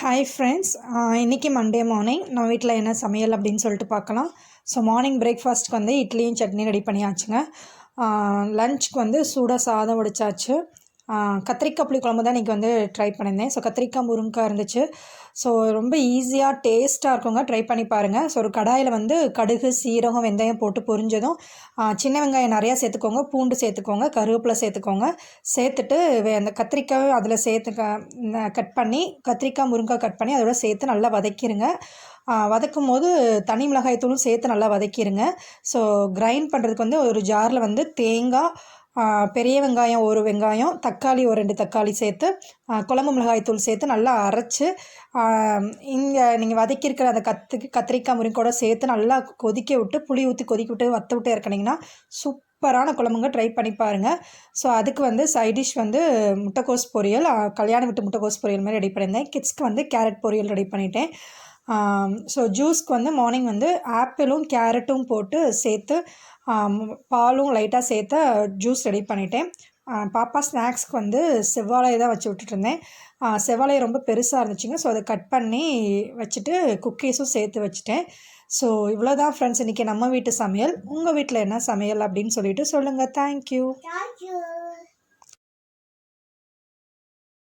Hi friends, இன்றைக்கி Monday morning நம்ம வீட்டில் என்ன சமையல் அப்படின்னு சொல்லிட்டு பார்க்கலாம். ஸோ மார்னிங் பிரேக்ஃபாஸ்ட்க்கு வந்து இட்லியும் சட்னி ரெடி பண்ணியாச்சுங்க. லஞ்சுக்கு வந்து சூடாக சாதம் வடிச்சாச்சு. கத்திரிக்காய் புளி குழம்பு தான் இன்றைக்கி வந்து ட்ரை பண்ணியிருந்தேன். ஸோ கத்திரிக்காய் முருங்கைக்காய் இருந்துச்சு. ஸோ ரொம்ப ஈஸியாக டேஸ்ட்டாக இருக்குங்க, ட்ரை பண்ணி பாருங்கள். ஸோ ஒரு கடாயில் வந்து கடுகு, சீரகம், வெந்தயம் போட்டு பொரிஞ்சதும் சின்ன வெங்காயம் நிறையா சேர்த்துக்கோங்க, பூண்டு சேர்த்துக்கோங்க, கருவேப்பிலை சேர்த்துக்கோங்க. சேர்த்துட்டு அந்த கத்திரிக்காய் அதில் கட் பண்ணி கத்திரிக்காய் முருங்கைக்காய் கட் பண்ணி அதோட சேர்த்து நல்லா வதக்கிடுங்க. வதக்கும் போது தனி மிளகாய் தூளும் சேர்த்து நல்லா வதக்கிடுங்க. ஸோ கிரைண்ட் பண்ணுறதுக்கு வந்து ஒரு ஜாரில் வந்து தேங்காய், பெரிய வெங்காயம் ஒரு வெங்காயம், தக்காளி ஒரு 2 தக்காளி சேர்த்து குழம்பு மிளகாய் தூள் சேர்த்து நல்லா அரைச்சி இங்கே நீங்கள் வதக்கியிருக்கிற அந்த கத்திரிக்காய் முருங்கையோட சேர்த்து நல்லா கொதிக்க விட்டு புளி ஊற்றி கொதிக்க விட்டு வற்ற விட்டு இறக்குனிங்கன்னா சூப்பரான குழம்புங்க, ட்ரை பண்ணி பாருங்கள். ஸோ அதுக்கு வந்து சைட் டிஷ் வந்து முட்டைக்கோஸ் பொரியல், கல்யாண வீட்டு முட்டைக்கோஸ் பொரியல் மாதிரி ரெடி பண்ணியிருந்தேன். கிட்ஸ்க்கு வந்து கேரட் பொரியல் ரெடி பண்ணிட்டேன். ஸோ ஜூஸ்க்கு வந்து மார்னிங் வந்து ஆப்பிளும் கேரட்டும் போட்டு சேர்த்து பாலும் லைட்டாக சேர்த்து ஜூஸ் ரெடி பண்ணிட்டேன். பாப்பா ஸ்நாக்ஸ்க்கு வந்து செவ்வாழை தான் வச்சு விட்டுட்டுருந்தேன். செவ்வாழை ரொம்ப பெருசாக இருந்துச்சுங்க. ஸோ அதை கட் பண்ணி வச்சுட்டு குக்கீஸும் சேர்த்து வச்சுட்டேன். ஸோ இவ்வளோ தான் ஃப்ரெண்ட்ஸ் இன்றைக்கி நம்ம வீட்டு சமையல். உங்கள் வீட்டில் என்ன சமையல் அப்படின்னு சொல்லிட்டு சொல்லுங்கள். தேங்க்யூ.